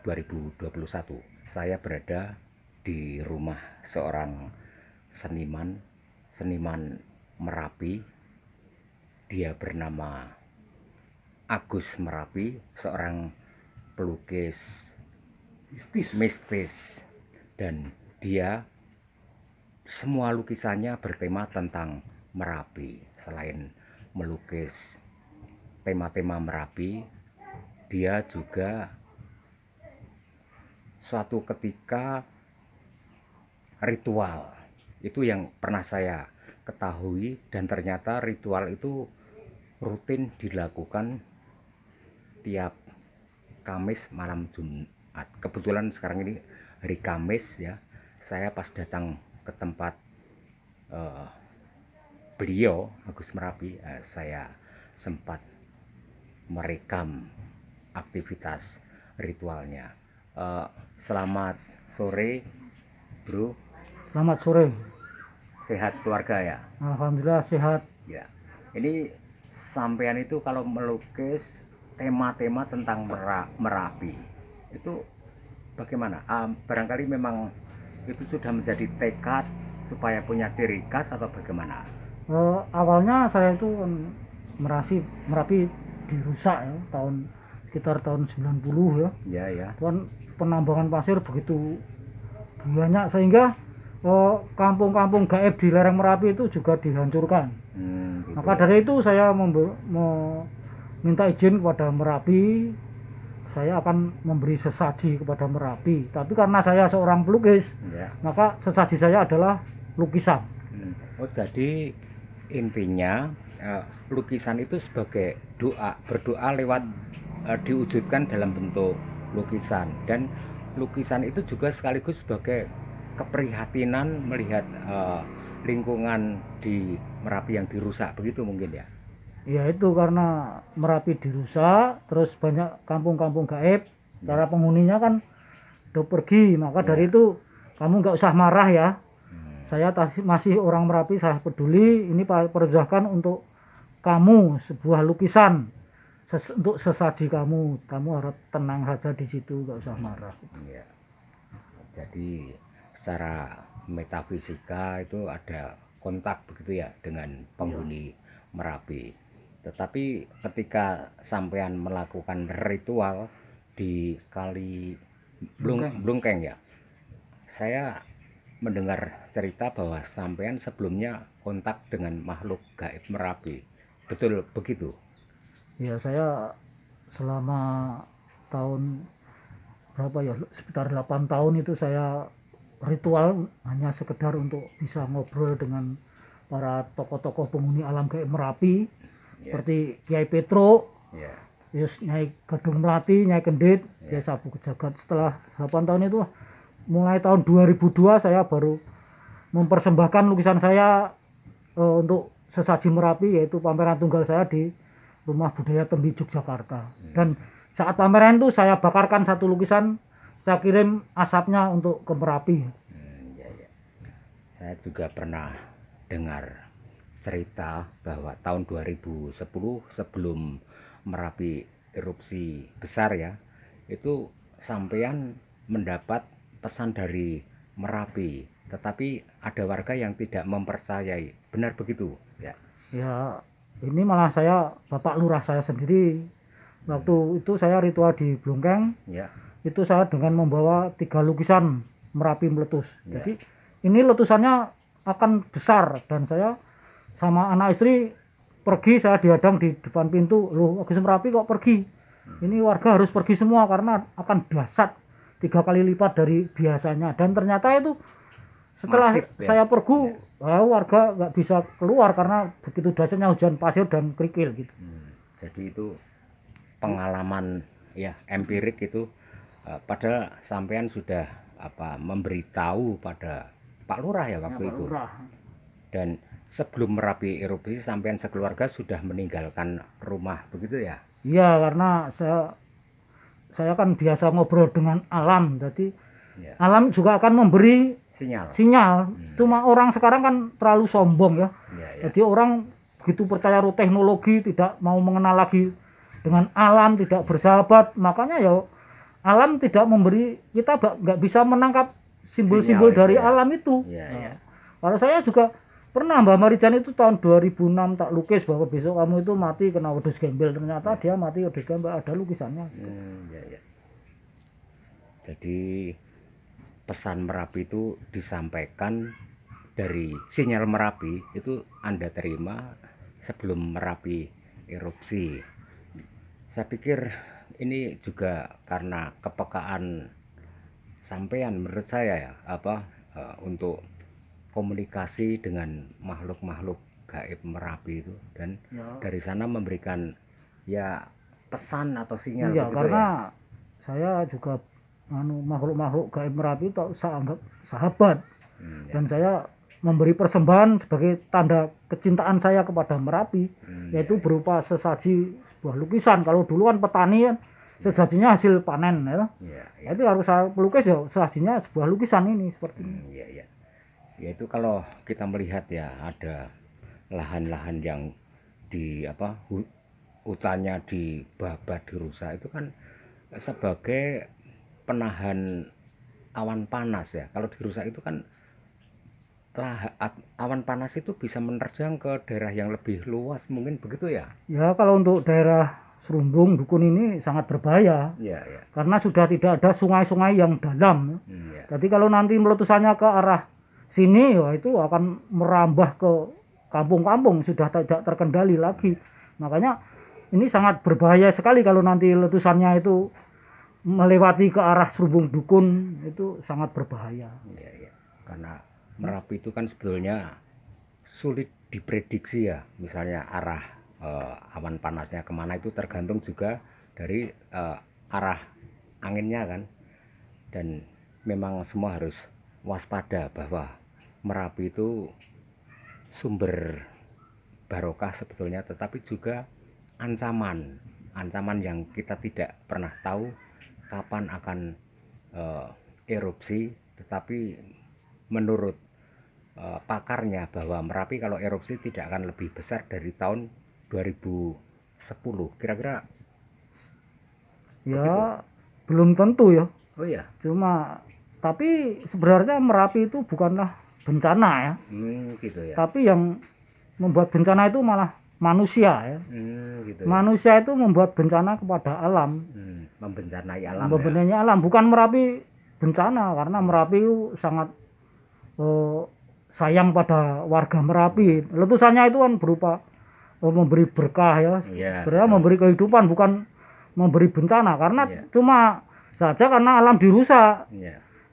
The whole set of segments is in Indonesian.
2021. Saya berada di rumah seorang seniman Merapi. Dia bernama Agus Merapi, seorang pelukis mistis, dan dia semua lukisannya bertema tentang Merapi. Selain melukis tema-tema Merapi, dia juga suatu ketika ritual itu yang pernah saya ketahui, dan ternyata ritual itu rutin dilakukan tiap Kamis malam Jumat. Kebetulan sekarang ini hari Kamis ya, saya pas datang ke tempat beliau Agus Merapi, saya sempat merekam aktivitas ritualnya. Selamat sore, bro. Selamat sore. Sehat keluarga ya? Alhamdulillah sehat. Ya. Ini sampean itu kalau melukis tema-tema tentang Merapi itu bagaimana? Barangkali memang itu sudah menjadi tekad supaya punya ciri khas atau bagaimana? Awalnya saya itu Merapi dirusak ya, sekitar tahun 90 ya. Ya, ya. Tuan penambangan pasir begitu banyak sehingga kampung-kampung gaib di lereng Merapi itu juga dihancurkan. Gitu. Maka dari itu saya minta izin kepada Merapi, saya akan memberi sesaji kepada Merapi. Tapi karena saya seorang pelukis, ya, maka sesaji saya adalah lukisan. Oh, jadi intinya lukisan itu sebagai berdoa lewat diwujudkan dalam bentuk lukisan, dan lukisan itu juga sekaligus sebagai keprihatinan melihat lingkungan di Merapi yang dirusak, begitu mungkin ya? Ya itu karena Merapi dirusak, terus banyak kampung-kampung gaib, para penghuninya kan udah pergi, maka dari itu kamu nggak usah marah ya. Saya masih orang Merapi, saya peduli. Ini perjuangkan untuk kamu sebuah lukisan untuk sesaji kamu. Kamu harus tenang saja di situ, nggak usah marah. Ya. Jadi secara metafisika itu ada kontak begitu ya dengan penghuni Merapi. Tetapi ketika sampean melakukan ritual di Kali Blungkeng ya, saya mendengar cerita bahwa sampean sebelumnya kontak dengan makhluk gaib Merapi. Betul begitu? Ya, saya selama tahun berapa ya, sekitar 8 tahun itu saya ritual hanya sekedar untuk bisa ngobrol dengan para tokoh-tokoh penghuni alam gaib Merapi, seperti Kiai Petro, Nyai Gedung Melati, Nyai Kendit, Kiai Sabu Jagat. Setelah 8 tahun itu, mulai tahun 2002 saya baru mempersembahkan lukisan saya untuk sesaji Merapi, yaitu pameran tunggal saya di Rumah Budaya Tembi Yogyakarta. Dan saat pameran itu saya bakarkan satu lukisan, saya kirim asapnya untuk ke Merapi. Saya juga pernah dengar cerita bahwa tahun 2010 sebelum Merapi erupsi besar ya, itu sampean mendapat pesan dari Merapi, tetapi ada warga yang tidak mempercayai. Benar begitu ya? Ya, ini malah Bapak Lurah saya sendiri. Waktu itu saya ritual di Blungkeng, itu saya dengan membawa 3 lukisan Merapi meletus. Jadi ini letusannya akan besar, dan saya sama anak istri pergi, saya dihadang di depan pintu. Loh, Agus Merapi kok pergi? Ini warga harus pergi semua karena akan dahsyat 3 kali lipat dari biasanya. Dan ternyata itu setelah saya pergi, warga nggak bisa keluar karena begitu dahsyatnya hujan pasir dan kerikil gitu. Jadi itu pengalaman ya empirik itu, padahal sampean sudah memberitahu pada Pak Lurah ya waktu itu. Dan sebelum Merapi erupsi sampean sekeluarga sudah meninggalkan rumah begitu ya? Iya, karena saya kan biasa ngobrol dengan alam, jadi alam juga akan memberi sinyal. Cuma orang sekarang kan terlalu sombong ya. Jadi orang begitu percaya teknologi, tidak mau mengenal lagi dengan alam, tidak bersahabat. Makanya ya alam tidak memberi kita, nggak bisa menangkap simbol-simbol Sinyal itu dari ya. alam itu. Iya, Nah, iya. kalau saya juga pernah Mbak Marijan itu tahun 2006 tak lukis bahwa besok kamu itu mati kena wedus gembel, ternyata dia mati wedus gembel, ada lukisannya gitu. Iya, iya. Jadi pesan Merapi itu disampaikan dari sinyal Merapi itu Anda terima sebelum Merapi erupsi. Saya pikir ini juga karena kepekaan sampean menurut saya ya, untuk komunikasi dengan makhluk-makhluk gaib Merapi itu, dan Ya, dari sana memberikan ya pesan atau sinyal iya, begitu karena ya. saya juga makhluk-makhluk gaib Merapi itu saya anggap sahabat, Ya. dan saya memberi persembahan sebagai tanda kecintaan saya kepada Merapi, yaitu Ya. berupa sesaji sebuah lukisan. Kalau dulu kan petani kan sesajinya hasil panen ya. Ya. Itu harus saya pelukis ya sesajinya sebuah lukisan ini seperti ini. Ya, ya. Ya itu kalau kita melihat ya ada lahan-lahan yang di hutannya dibabat, dirusak, itu kan sebagai penahan awan panas ya. Kalau dirusak itu kan awan panas itu bisa menerjang ke daerah yang lebih luas, mungkin begitu ya. Ya, kalau untuk daerah Serumbung Dukun ini sangat berbahaya Ya, ya. karena sudah tidak ada sungai-sungai yang dalam. Ya. Jadi kalau nanti meletusannya ke arah sini, ya itu akan merambah ke kampung-kampung, sudah tidak terkendali lagi. Makanya ini sangat berbahaya sekali kalau nanti letusannya itu melewati ke arah Serumbung Dukun, itu sangat berbahaya. Ya, ya. Karena Merapi itu kan sebetulnya sulit diprediksi ya, misalnya arah awan panasnya kemana itu tergantung juga dari arah anginnya kan, dan memang semua harus waspada bahwa Merapi itu sumber barokah sebetulnya, tetapi juga ancaman yang kita tidak pernah tahu kapan akan erupsi. Tetapi menurut pakarnya bahwa Merapi kalau erupsi tidak akan lebih besar dari tahun 2010 kira-kira. Ya, begitu. belum tentu ya. Oh ya. Cuma tapi sebenarnya Merapi itu bukanlah bencana ya. Gitu ya. Tapi yang membuat bencana itu malah manusia ya. Gitu ya. Manusia itu membuat bencana kepada alam. Membencanai alam Membencanai alam, bukan Merapi bencana, karena Merapi itu sangat sayang pada warga Merapi. Letusannya itu kan berupa memberi berkah ya. Sebenarnya memberi kehidupan, bukan memberi bencana, karena cuma saja karena alam dirusak.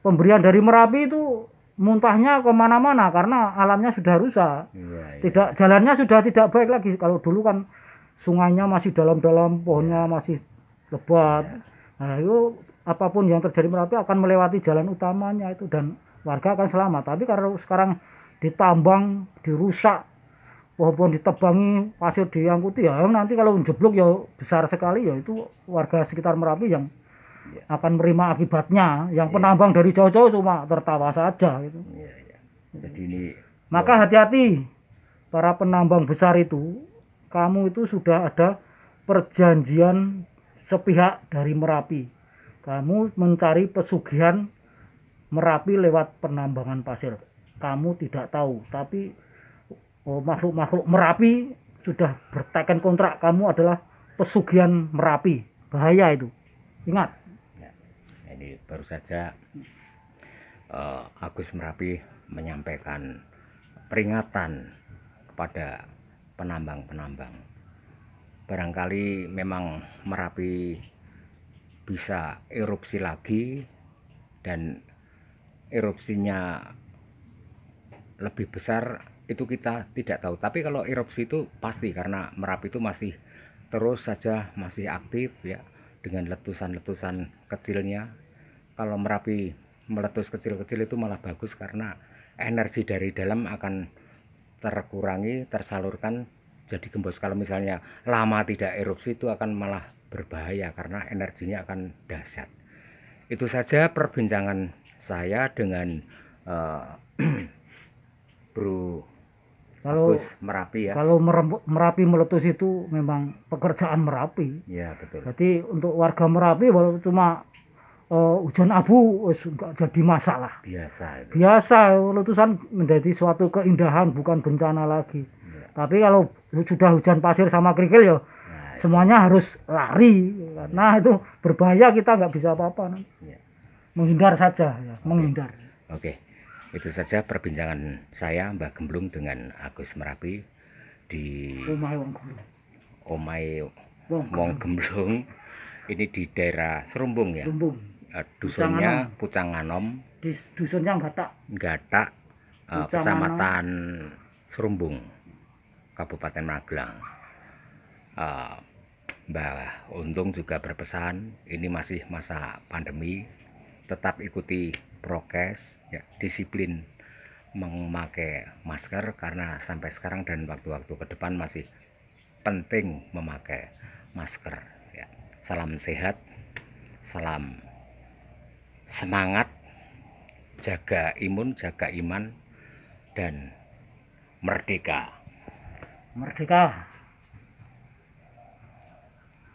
Pemberian dari Merapi itu muntahnya kemana-mana karena alamnya sudah rusak. Tidak, jalannya sudah tidak baik lagi. Kalau dulu kan sungainya masih dalam-dalam, pohonnya masih lebat. Nah, itu apapun yang terjadi Merapi akan melewati jalan utamanya itu dan warga akan selamat. Tapi kalau sekarang ditambang, dirusak, pohon-pohon ditebangi, pasir diangkuti, ya nanti kalau jeblok ya besar sekali, ya itu warga sekitar Merapi yang akan menerima akibatnya. Yang penambang dari jauh-jauh cuma tertawa saja gitu. Jadi ini maka hati-hati para penambang besar itu, kamu itu sudah ada perjanjian sepihak dari Merapi. Kamu mencari pesugihan Merapi lewat penambangan pasir. Kamu tidak tahu, tapi makhluk-makhluk Merapi sudah berteken kontrak kamu adalah pesugihan Merapi. Bahaya itu, ingat. Ini baru saja Agus Merapi menyampaikan peringatan kepada penambang-penambang. Barangkali memang Merapi bisa erupsi lagi, dan erupsinya lebih besar itu kita tidak tahu. Tapi kalau erupsi itu pasti, karena Merapi itu masih terus saja masih aktif ya, dengan letusan-letusan kecilnya. Kalau Merapi meletus kecil-kecil itu malah bagus, karena energi dari dalam akan terkurangi, tersalurkan jadi gembos. Kalau misalnya lama tidak erupsi itu akan malah berbahaya karena energinya akan dahsyat. Itu saja perbincangan saya dengan Bro Agus Merapi ya. Kalau Merapi meletus itu memang pekerjaan Merapi. Ya, betul. Jadi untuk warga Merapi cuma hujan abu wis enggak jadi masalah. Biasa itu. Biasa letusan menjadi suatu keindahan bukan bencana lagi. Ya. Tapi kalau sudah hujan pasir sama kerikil ya Nah, itu. semuanya harus lari. Nah itu berbahaya, kita nggak bisa apa-apa. Ya. Menghindar saja ya, menghindar. Oke, itu saja perbincangan saya Mbah Gemblung dengan Agus Merapi di Omahe wong Gemblung. Omahe Wong Wong Gemblung. Ini di daerah Serumbung ya. Lumbung. Dusunnya Pucanganom, Di dusunnya Gatak. Gatak, Pucanganom. Kecamatan Serumbung, Kabupaten Magelang. Mbah Untung juga berpesan, ini masih masa pandemi, tetap ikuti prokes, ya, disiplin memakai masker karena sampai sekarang dan waktu-waktu ke depan masih penting memakai masker. Ya. Salam sehat, salam semangat, jaga imun, jaga iman, dan merdeka. Merdeka.